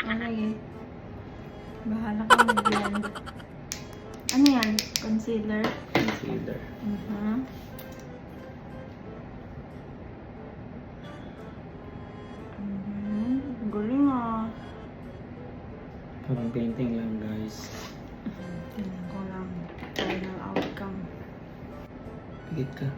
Okay. Bahala ka mag-blend. Ano yan? Concealer? Concealer. Galing ah. Parang painting lang, guys. Tingnan ko lang. Final outcome. Pigit ka.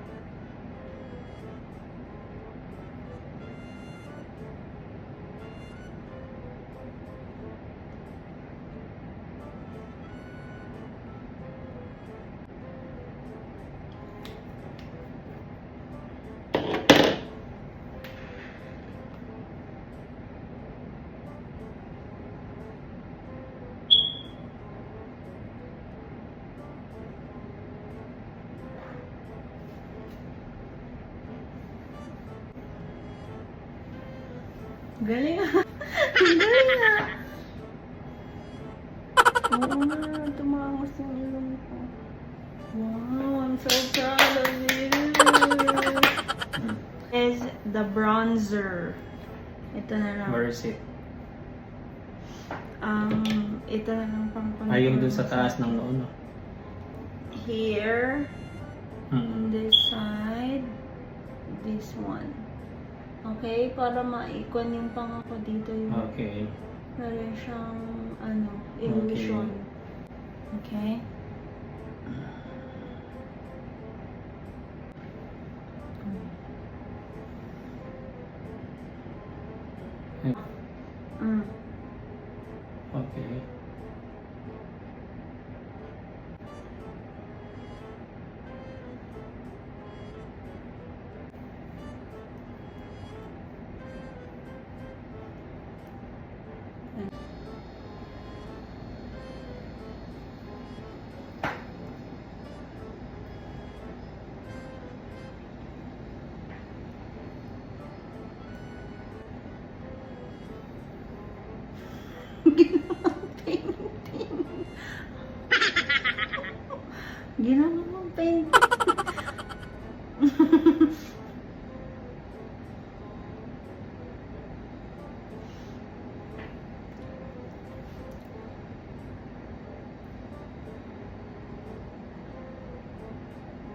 Galing ah. Galing ah. Oo na, tumangos yung ilong ko. Wow, I'm so proud of you. Is the bronzer. Ito na lang. Where is it? Ito na lang pang Ay, yung dun sa taas ng noo, no? Here. On this side. This one. Okay? Para maikon yung pangako dito yung Okay. meron siyang illusion. Okay? Okay. Ginawa mong paint.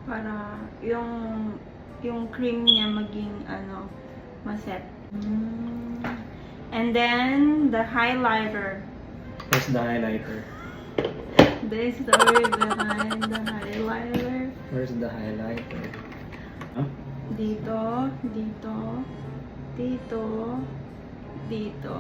Para yung cream niya maging maset. And then the highlighter. Where's the highlighter? The story behind the highlighter. Where's the highlighter? Huh? Dito, dito, dito, dito,